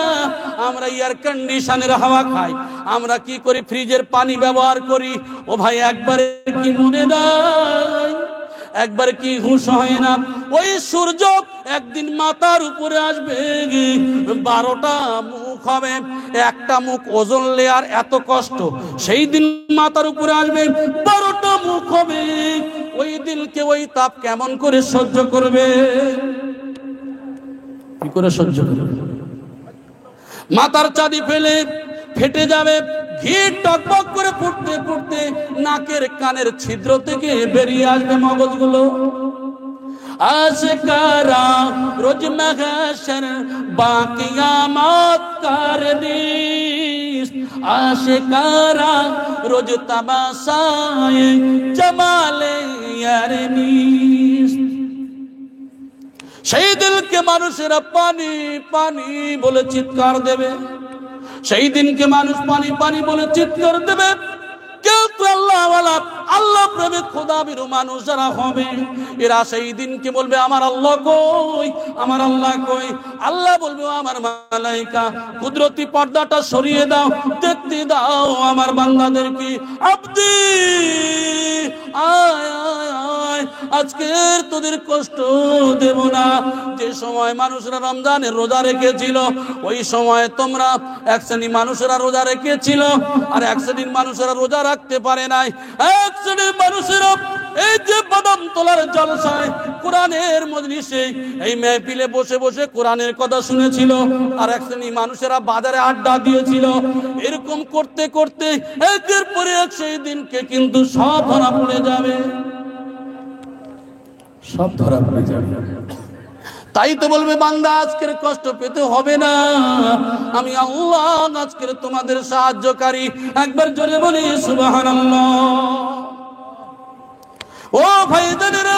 A: আমরা এয়ার কন্ডিশনের হাওয়া খাই, আমরা কি করি, ফ্রিজের পানি ব্যবহার করি। ও ভাই, একবারে কি মনে নাই, একবার কি হুঁশ হয় না? ওই সূর্য একদিন মাথার উপরে আসবে, 12টা মুখ হবে, একটা মুখ ওজোন লেয়ার এত কষ্ট, সেই দিন মাথার উপরে আসবে 12টা মুখ হবে। ওই দিনকে ওই তাপ কেমন করে সহ্য করবে? কি করে সহ্য করবে? মাথার চাঁদি ফেলে ফেটে যাবে, ঘি টকবক করে ফুটতে ফুটতে নাকের কানের ছিদ্র থেকে বেরিয়ে আসবে মগজগুলো। আশকারা রোজ মাহশর বাকিয়ামত করদিস, আশকারা রোজ তমাশায়ে জামালে ইয়ারনিস। সেই দিনকে মানুষেরা পানি পানি বলে চিৎকার দেবে, সেই দিনকে মানুষ পানি পানি বলে চিৎকার দেবে। কিন্তু আল্লাহওয়ালা, আল্লাহ প্রেমিক খোদা বিরু মানুষ যারা হবে, এরা সেই দিনকে বলবে, আমার আল্লাহ কই, আমার আল্লাহ কই। আল্লাহ বলবে, আমার মালাইকা কুদরতি পর্দাটা সরিয়ে দাও, দেখতে দাও আমার বান্দাদেরকে। আব্দি আয় আয় আয়, আজকের তোদের কষ্ট দেব না। যে সময় মানুষরা রমজানের রোজা রেখেছিল, ওই সময় তোমরা এক শ্রেণী মানুষেরা রোজা রেখেছিল, আর এক শ্রেণীর মানুষেরা রোজা রাখতে পারে নাই। এক শ্রেণীর মানুষেরা এই যে বাদাম তোলার জলসায়, কোরআনের মজলিসে, এই মেহফিলে বসে বসে কোরআনের কথা শুনেছিল, আর এক শ্রেণী মানুষেরা বাজারে আড্ডা দিয়েছিল। এরকম করতে করতে একের পরে এক সেই দিনকে কিন্তু সব ধরা পড়ে যাবে, সব ধরা পড়ে যাবে। তাই তো বলবে, বান্দা আজকের কষ্ট পেতে হবে না, আমি আল্লাহ আজকের তোমাদের সাহায্যকারী। একবার জোরে বলি সুবহানাল্লাহ। ও ভাইজানেরা,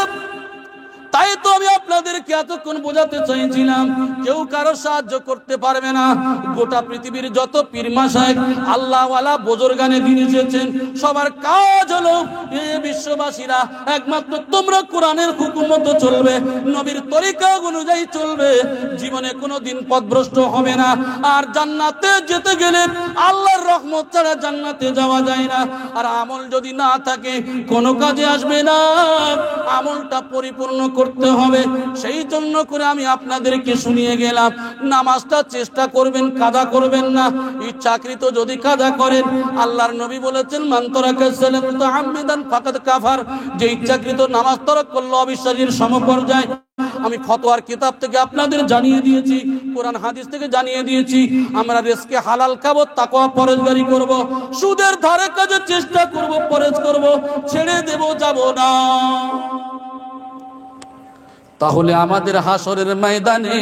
A: তাই তো আমি আপনাদেরকে এতক্ষণ বোঝাতে চাইছিলাম, কেউ কারো সাহায্য করতে পারবে না। গোটা পৃথিবীর যত পীর মাশায়েখ আল্লাহওয়ালা বুজুর্গানে দিন এসেছেন, সবার কাজ হলো এ বিশ্ববাসীরা একমাত্র তোমরা কোরআনের হুকুম মতো চলবে, নবীর তরিকা অনুযায়ী চলবে, জীবনে কোনোদিন পথভ্রষ্ট হবে না। আর জান্নাতে যেতে গেলে আল্লাহর রহমত ছাড়া জান্নাতে যাওয়া যায় না। আর আমল যদি না থাকে কোনো কাজে আসবে না, আমলটা পরিপূর্ণ করতে হবে। সেই জন্য করে আমি আপনাদেরকে শুনিয়ে গেলাম, নামাজটা চেষ্টা করবেন, কাজা করবেন না। ইচ্ছাকৃত যদি কাজা করেন, আল্লাহর নবী বলেছেন মান তারাকা সালাতা মুতাআম্মিদান ফাকাদ কাফার, যে ইচ্ছাকৃত নামাজ তরক করলো অবিশ্বাসীর সমপর্যায়। আমি ফতোয়ার কিতাব থেকে আপনাদের জানিয়ে দিয়েছি, কোরআন হাদিস থেকে জানিয়ে দিয়েছি, আমরা রিজকে হালাল খাবো, তাকওয়া পরহেজগারি করব, সুদের ধারে কাজে চেষ্টা করব, পরহেজ করব, ছেড়ে দেব, যাব না। তাহলে আমাদের হাসরের ময়দানে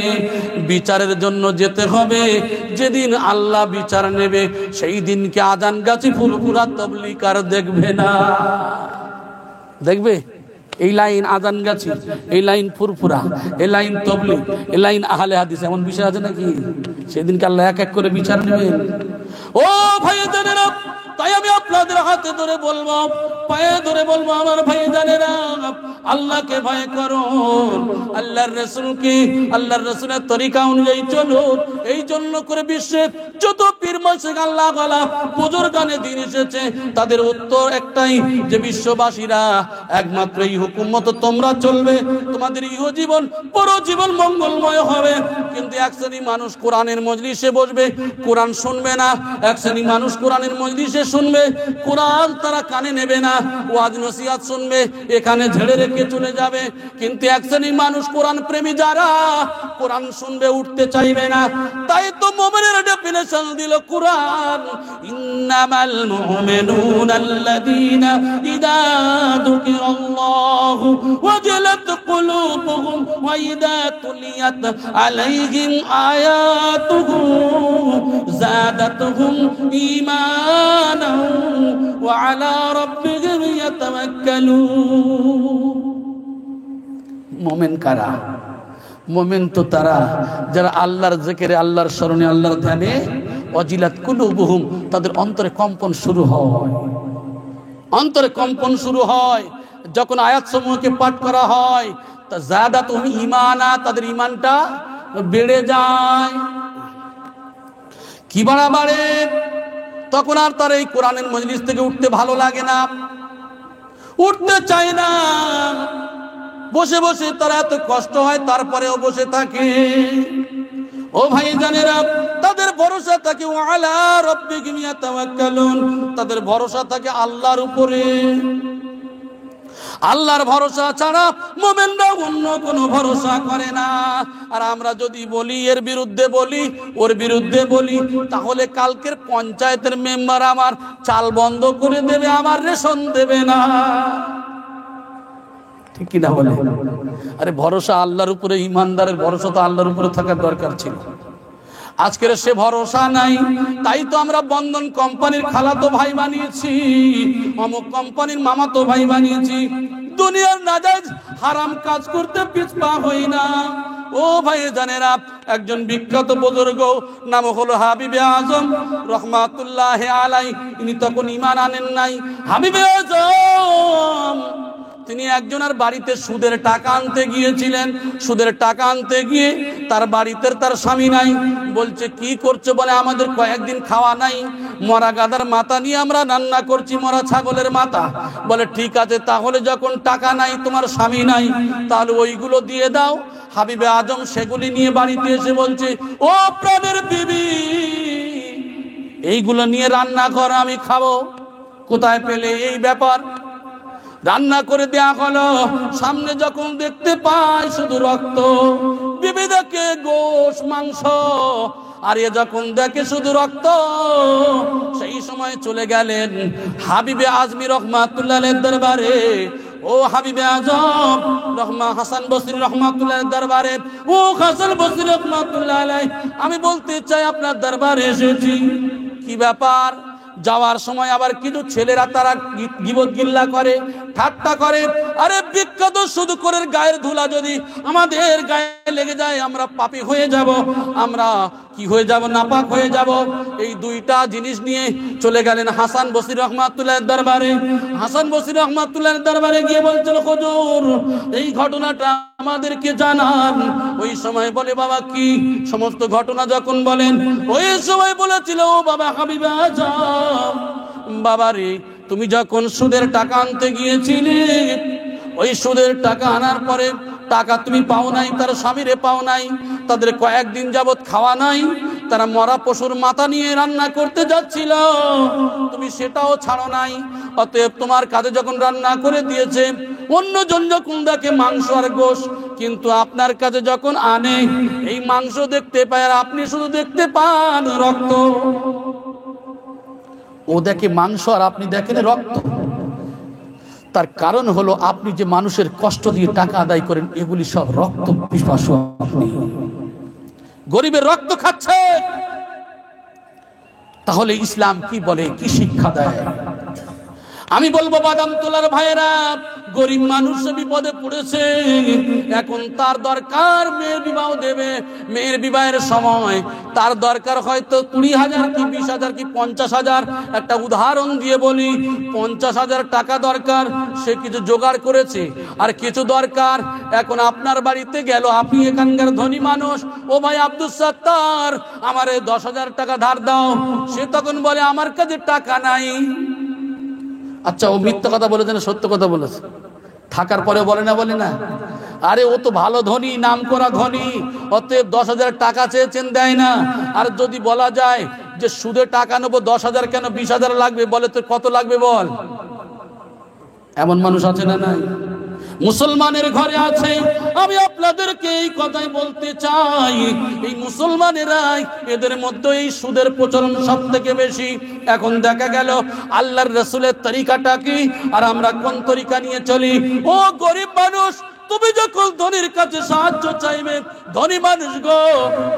A: বিচারের জন্য যেতে হবে। যেদিন আল্লাহ বিচার নেবে, সেই দিনকে আজান গাছি ফুরফুরা তাবলীগ আর দেখবে না। দেখবে এই লাইন আজান গাছি, এই লাইন ফুরফুরা, এই লাইন তাবলীগ, এই লাইন আহলে হাদিস, এমন বিষয় আছে নাকি? সেদিনকে আল্লাহ এক এক করে বিচার নেবেন। ও ভাইজানেরা, তাই আমি আপনাদের হাতে ধরে বলবো, পায়ে ধরে বলবো, আমার ভাইজানেরা, আল্লাহকে ভয় করো, আল্লাহর রাসূলকে, আল্লাহর রাসূলের তরিকা অনুযায়ী চলো। এই জন্য করে বিশ্বের যত পীর মাশায়েখ আল্লাহওয়ালা বুজুর্গানে দিন এসেছে, তাদের উত্তর একটাই, যে বিশ্ববাসীরা একমাত্র এই হুকুম মতো তোমরা চলবে, তোমাদের ইহজীবন পরজীবন মঙ্গলময় হবে। কিন্তু এক শ্রেণী মানুষ কোরআনের মজলিসে বসবে, কোরআন শুনবে না। এক শ্রেণী মানুষ কোরআনের মজলিসে শুনবে, কোরআন তারা কানে নেবে না, ওয়াজ নসিহত শুনবে, এখানে ঝেড়ে রেখে চলে যাবে। কিন্তু এক শ্রেণীর মানুষ কোরআন প্রেমী যারা, কোরআন শুনবে, উঠতে চাইবে না। তাই তো মুমিনের ডেফিনেশন দিল কোরআন, ইন্নামাল মুমিনুনা আল্লাযীনা ইযা যুকিরাল্লাহু ওয়াজিলাত কুলুবুহুম ওয়া ইযা তুলিয়াত আলাইহিম আয়াতুহু যাদাতুহুম ঈমানান ওয়া আলা রাব্বিহিম ইয়াতাওয়াক্কালুন। মুমিন কারা? মুমিন তো তারা যারা আল্লাহর জিকিরে, আল্লাহর স্মরণে, আল্লাহর ধ্যানে ওয়াজিলাত কুলুবুহুম, তাদের অন্তরে কম্পন শুরু হয়। অন্তরে কম্পন শুরু হয় যখন আয়াতসমূহকে পাঠ করা হয়। তা যাদাতুহুম ঈমানা, তাদের ঈমানটা বেড়ে যায়। কি বাড়ে? তখন আর তার এই কোরআনের মজলিস থেকে উঠতে ভালো লাগে না, উঠতে চায় না। বসে বসে তারা এত কষ্ট হয়, তারপরেও বসে থাকে। ও ভাইজানেরা, তাদের ভরসা থাকে ওয়ালা রাব্বিহিম ইয়াতাওয়াক্কালুন, তাদের ভরসা থাকে আল্লাহর উপরে। আল্লাহর ভরসা ছাড়া মুমিনরা অন্য কোনো ভরসা করে না। আর আমরা যদি বলি এর বিরুদ্ধে বলি, ওর বিরুদ্ধে বলি, তাহলে কালকের পঞ্চায়েতের মেম্বার আমার চাল বন্ধ করে দেবে, আমার রেশন দেবে না। ঠিক কিনা বলে? আরে ভরসা আল্লাহর উপরে, ইমানদারের ভরসা তো আল্লাহর উপরে থাকার দরকার ছিল। আজকের সে ভরসা নাই। তাই তো আমরা বন্ধন কোম্পানির খালাতো ভাই বানিয়েছি, অমুক কোম্পানির মামাতো ভাই বানিয়েছি। দুনিয়ার নাজায়েজ হারাম কাজ করতে পিছপা হই না। ও ভাইজানেরা, একজন বিখ্যাত বুজুর্গ, নাম হলো হাবিবে আজম রহমাতুল্লাহি আলাইহি। ইনি তখন ঈমান আনেন নাই। হাবিবে আজম তিনি একজনের বাড়িতে সুদের টাকা আনতে গিয়েছিলেন। সুদের টাকা আনতে গিয়ে তার বাড়িতে তার স্বামী নাই। বলছে কি করছো? বলে আমাদের কয়েকদিন খাওয়া নাই, মরা গাধার মাথা নিয়ে আমরা রান্না করছি, মরা ছাগলের মাথা। বলে ঠিক আছে, তাহলে যখন টাকা নাই, তোমার স্বামী নাই, তাহলে ওইগুলো দিয়ে দাও। হাবিবে আজম সেগুলি নিয়ে বাড়িতে এসে বলছে, ও প্রাণের বিবি, এইগুলো নিয়ে রান্না কর, আমি খাবো। কোথায় পেলে? এই ব্যাপার। রান্না করে দেয়া হলো। সামনে যখন দেখতে পায় শুধু রক্ত, বিবি দেখে গোশ মাংস, আর এ যখন দেখে শুধু রক্ত, সেই সময় চলে গেলেন হাবিবে আজমি রহমাতুল্লাহ আলাইহির দরবারে। ও হাবিবে আজম হাসান বসরি রহমাতুল্লাহ দরবারে, ও হাসান বসরি রহমাতুল্লাহ আলাইহি, আমি বলতে চাই আপনার দরবারে এসেছি। কি ব্যাপার? যাওয়ার সময় আবার কিছু ছেলেরা তারা গীবত গিল্লা করে, ঠাট্টা করে। আরে বিখ্যাত শুধু করে গায়ের ধুলা যদি আমাদের গায়ে লেগে যায় আমরা পাপী হয়ে যাব, আমরা কি হয়ে যাব, নাপাক হয়ে যাব। এই দুইটা জিনিস নিয়ে চলে গেলেন হাসান বসরি রহমাতুল্লাহর দরবারে। হাসান বসরি রহমাতুল্লাহর দরবারে গিয়ে বলছিল, হুজুর এই ঘটনাটা আমাদেরকে জানান। ওই সময় বলে, বাবা কি সমস্ত ঘটনা যখন বলেন, ওই সময় বলেছিল, ও বাবা হাবিবে আজম, বাবা রে তুমি যখন সুদের টাকা আনতে গিয়েছিলে, ওই সুদের টাকা আনার পরে টাকা তুমি পাও নাই, তার স্বামীরে পাও নাই, তাদের কয়েকদিন যাবত খাওয়া নাই, তারা মরা পশুর মাথা নিয়ে রান্না করতে যাচ্ছিল, তুমি সেটাও ছাড়ো নাই। অতএব তোমার কাছে যখন রান্না করে দিয়েছে, অন্যজন যখন দেখে মাংস আর গোশ, কিন্তু আপনার কাছে যখন আনে এই মাংস দেখতে পায় আর আপনি শুধু দেখতে পান রক্ত। ও দেখে মাংস আর আপনি দেখেন রক্ত। তার কারণ হলো আপনি যে মানুষের কষ্ট দিয়ে টাকা আদায় করেন, এগুলি সব রক্ত পিপাসু। আপনি গরিবের রক্ত খাচ্ছে। তাহলে ইসলাম কি বলে, কি শিক্ষা দেয়? আমি বলবো বাদাম তোলার ভাইয়েরা, গরিব মানুষ বিপদে পড়েছে, এখন তার দরকার মেয়ের বিবাহ দেবে। মেয়ের বিবাহের সময় তার দরকার হয়তো 20,000 কি 20,000 কি 50,000। একটা উদাহরণ দিয়ে বলি, 50,000 টাকা দরকার, সে কিছু জোগাড় করেছে। আর কিছু দরকার, এখন আপনার বাড়িতে গেল, আপনি এখানকার ধনী মানুষ, ও ভাই আব্দুল সত্তার আমারে 10,000 টাকা ধার দাও। সে তখন বলে আমার কাছে টাকা নাই। আচ্ছা, ও মিথ্যা কথা বলেছে না সত্য কথা বলেছে? থাকার পরে বলে না, বলে না? আরে ও তো ভালো ধনী, নাম করা ধনী, অতএব 10,000 টাকা চেয়েছেন, দেয় না। আর যদি বলা যায় যে সুদে টাকা নেবো, 10,000 কেন 20,000 লাগবে, বলে তো কত লাগবে বল। এমন মানুষ আছে না নাই? মুসলমানের ঘরে আছে। আমি আপনাদেরকে এই কথাই বলতে চাই, এই মুসলমানেরাই, এদের মধ্যে এই সুদের প্রচলন সব থেকে বেশি। এখন দেখা গেল আল্লাহর রাসূলের তরিকাটা কি, আর আমরা কোন তরিকা নিয়ে চলি। ও গরিব মানুষ, তুমি যখন ধনীর কাছে সাহায্য চাইবে, ধনী মানুষ গো,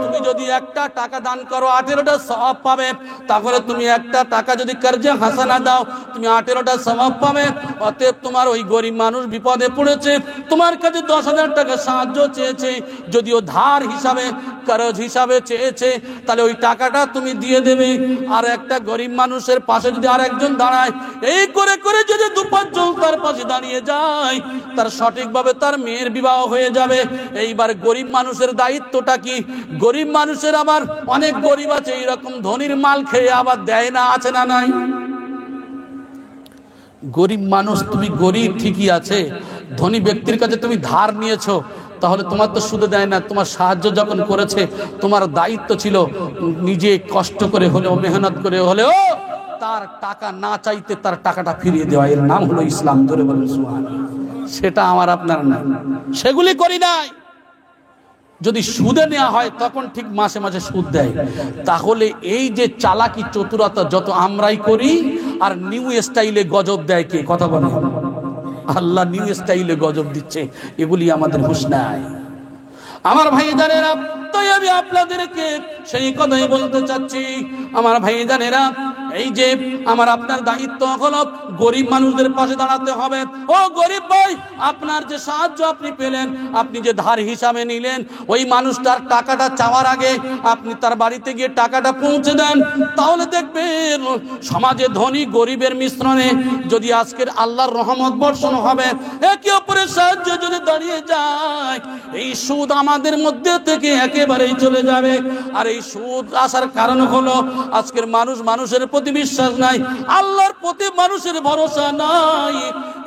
A: তুমি যদি একটা টাকা দান করো 18টা সওয়াব পাবে। তাহলে তুমি একটা টাকা যদি কর্জে হাসানা দাও, তুমি 18টা সওয়াব পাবে। অতএব তোমার ওই গরিব মানুষ বিপদে পড়েছে, তোমার কাছে 10,000 টাকা সাহায্য চেয়েছে, যদিও ধার হিসাবে, করজ হিসাবে চেয়েছে, তাহলে ওই টাকাটা তুমি দিয়ে দেবে। আর একটা গরিব মানুষের পাশে যদি আর একজন দাঁড়ায়, এই করে করে যদি 2-5 জন তার পাশে দাঁড়িয়ে যায়, তার সঠিকভাবে তার মেয়ের বিবাহ হয়ে যাবে। এইবার গরিব মানুষের দায়িত্বটা কি? গরিব মানুষের আবার অনেক গরিব আছে এইরকম ধনীর মাল খেয়ে আবার দেয় না, আছে না নাই? গরিব মানুষ, তুমি গরিব ঠিকই আছে, ধনী ব্যক্তির কাছে তুমি ধার নিয়েছো, তাহলে তোমার তো সুদে দেয় না। তোমার সাহায্য যখন করেছে, তোমার দায়িত্ব ছিল নিজে কষ্ট করে হলেও, মেহনত করে হলেও তার টাকা না চাইতে তার টাকাটা ফিরিয়ে দেওয়া। এর নাম হলো ইসলাম। ধরে বলেন সুবহানাল্লাহ। সেটা আমার আপনার না, সেগুলি করি নাই। যদি সুদে নেওয়া হয় তখন ঠিক মাসে মাসে সুদ দেয়। তাহলে এই যে চালাকি চতুরতা যত আমরাই করি, আর নিউ স্টাইলে গজব দেয় কে? কথা বলে। আল্লাহ নিউ স্টাইলে গজব দিচ্ছে, এগুলি আমাদের হুঁশ নাই। আমার ভাইজানেরা, তাই আমি আপনাদেরকে সেই কথাই বলতে চাচ্ছি, আমার ভাইজানেরা, এই যে আমার আপনার দায়িত্ব হলো গরিব মানুষদের পাশে দাঁড়াতে হবে। ও গরিব ভাই, আপনার যে সাহায্য আপনি পেলেন, আপনি যে ধার হিসাবে নিলেন, ওই মানুষটার টাকাটা চাওয়ার আগে আপনি তার বাড়িতে গিয়ে টাকাটা পৌঁছে দেন। তাহলে দেখবেন সমাজে ধনী গরিবের মিশ্রণে যদি আজকের আল্লাহর রহমত বর্ষণ হবে, একে অপরের সাহায্য যদি দাঁড়িয়ে যায়, এই সুদ আমাদের মধ্যে থেকে একেবারেই চলে যাবে। আর এই সুদ আসার কারণ হলো আজকের মানুষের প্রতি বিশ্বাস নাই, আল্লাহর প্রতি মানুষের ভরসা নাই।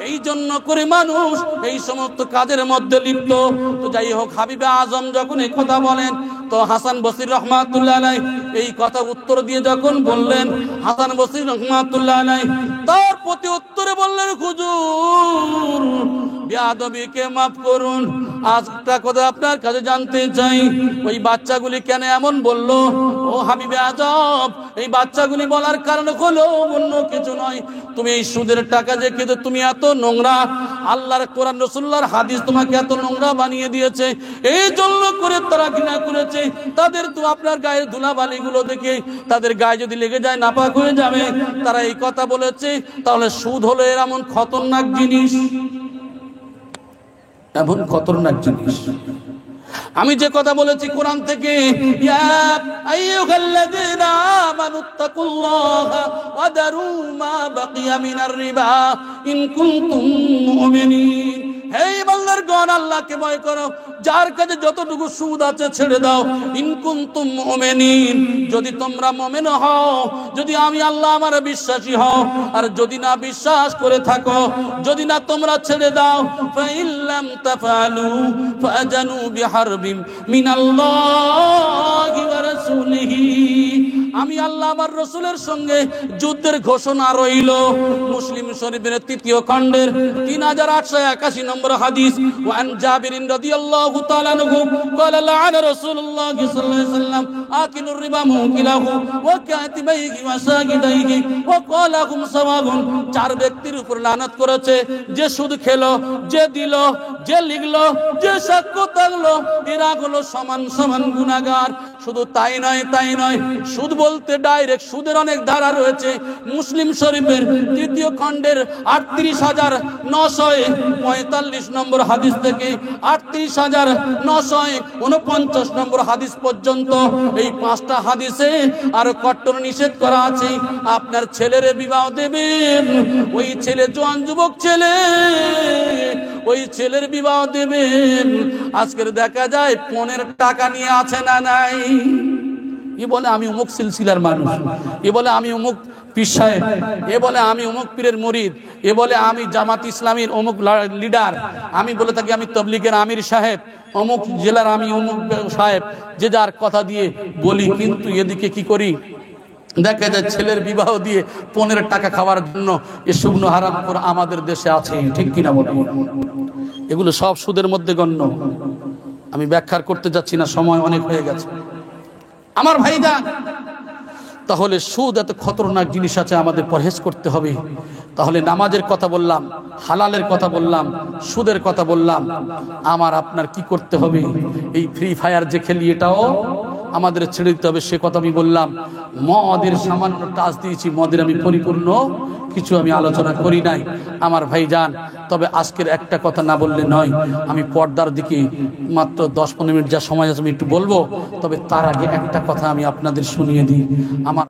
A: এই জন্য করে মানুষ এই সমস্ত কাজের মধ্যে লিপ্ত। তো যাই হোক, হাবিবে আজম যখন এই কথা বলেন, তো হাসান বসরি রহমাতুল্লাহ আলাইহি এই কথা উত্তর দিয়ে যখন বললেন, হাসান বসরি রহমাতুল্লাহ আলাইহি তার প্রতি উত্তরে বললেন, হুজুর বেয়াদবিকে মাফ করুন, আজটা কথা আপনার কাছে জানতে চাই, ওই বাচ্চাগুলি কেন এমন বললো? ও হাবিবে আজম, এই বাচ্চাগুলি বলার কারণ হলো অন্য কিছু নয়, তুমি এই সুদের টাকা যে খেতে তুমি এত নোংরা, আল্লাহর কোরআন রাসূলুল্লাহর হাদিস তোমাকে এত নোংরা বানিয়ে দিয়েছে, এই জন্য করে তারা ঘৃণা করেছে। তাদের তো আপনার গায়ের ধুলাবালিগুলো দেখে তাদের গায়ে যদি লেগে যায় নাপাক হয়ে যাবে, তারা এই কথা বলেছে। তাহলে সুদ হলো এমন খতরনাক জিনিস, এমন খতরনাক জিনিস। আমি যে কথা বলেছি কোরআন থেকে, ইয়া আইয়ুহাল্লাযীনা আমানুত্তাকুল্লাহা ওয়া দারু মা বাকিয়া মিনার রিবা ইন কুনতুম মুমিনিন। হে ইমানদারগণ, আল্লাহকে ভয় করো, যার কাছে যতটুকু সুদ আছে ছেড়ে দাও। ইন কুনতুম মুমিনিন, যদি তোমরা মুমিন হও, যদি আমি আল্লাহ আমার বিশ্বাসী হও। আর যদি না বিশ্বাস করে থাকো, যদি না তোমরা ছেড়ে দাও, ফা ইল্লাম তাফআলু ফাআযানু বিহারবিন মিনাল্লাহি ওয়া রাসূলিহি। আমি আল্লাহ আমার রাসূলের সঙ্গে যুদ্ধের ঘোষণা রইল। মুসলিম শরীফের 3য় খণ্ডের 3881 নম্বর হাদিস। ওয়ান জাবিরিন রাদিয়াল্লাহু তাআলা আনহু قال لعن رسول الله صلى الله عليه وسلم آكل الربا موكله وكاتبيه وشاهديه وقال هم سواء। 4 ব্যক্তির উপর লানত করেছে, যে সুদ খেলো, যে দিল, যে লিখলো, যে সাক্ষ্য থাকলো, এরা হলো সমান সমান গুনাহগার। শুধু তাই নয়, সুদ বলতে ডাইরেক্ট সুদের অনেক ধারা রয়েছে। মুসলিম শরীফের 3য় খণ্ডের 38,945 নম্বর হাদিস থেকে 38,949 নম্বর হাদিস পর্যন্ত এই 5টা হাদিসে আরো কঠোর নিষেধ করা আছে। আপনার ছেলের বিবাহ দেবেন, ওই ছেলে জোয়ান যুবক ছেলে, ওই ছেলের বিবাহ দেবেন। আজকের দেখা যায় 15 টাকা নিয়ে আছে না নাই, এ বলে আমি অমুক সিলসিলার মানুষ, এ বলে আমি অমুক পীর সাহেব, এ বলে আমি অমুক পীরের মুরিদ, এ বলে আমি জামাত ইসলামীর অমুক লিডার, আমি বলে থাকি আমি তবলিগের আমির সাহেব, অমুক জেলার আমি অমুক সাহেব, যে যার কথা দিয়ে বলি। কিন্তু এদিকে কি করি, দেখা যায় ছেলের বিবাহ দিয়ে 15 টাকা খাওয়ার জন্য এ শুকনো হারাম করে আমাদের দেশে আছে, ঠিক কিনা বলুন? এগুলো সব সুদের মধ্যে গণ্য। আমি ব্যাখ্যা করতে যাচ্ছি না, সময় অনেক হয়ে গেছে আমার ভাইরা। তাহলে সুদ এত খতরনাক জিনিস আছে, আমাদের পরহেজ করতে হবে। তাহলে নামাজের কথা বললাম, হালালের কথা বললাম, সুদের কথা বললাম, আমার আপনার কি করতে হবে? এই ফ্রি ফায়ার যে খেলি এটাও আমাদের ছেড়ে দিতে হবে, সে কথা আমি বললাম। মদের সামান্য টাচ দিয়েছি, মদের আমি পরিপূর্ণ কিছু আমি আলোচনা করি নাই আমার ভাইজান। তবে আজকের একটা কথা না বললে নয়, আমি পর্দার দিকে মাত্র 10-15 মিনিট যা সময় আছে আমি একটু বলবো। তবে তার আগে একটা কথা আমি আপনাদের শুনিয়ে দিই। আমার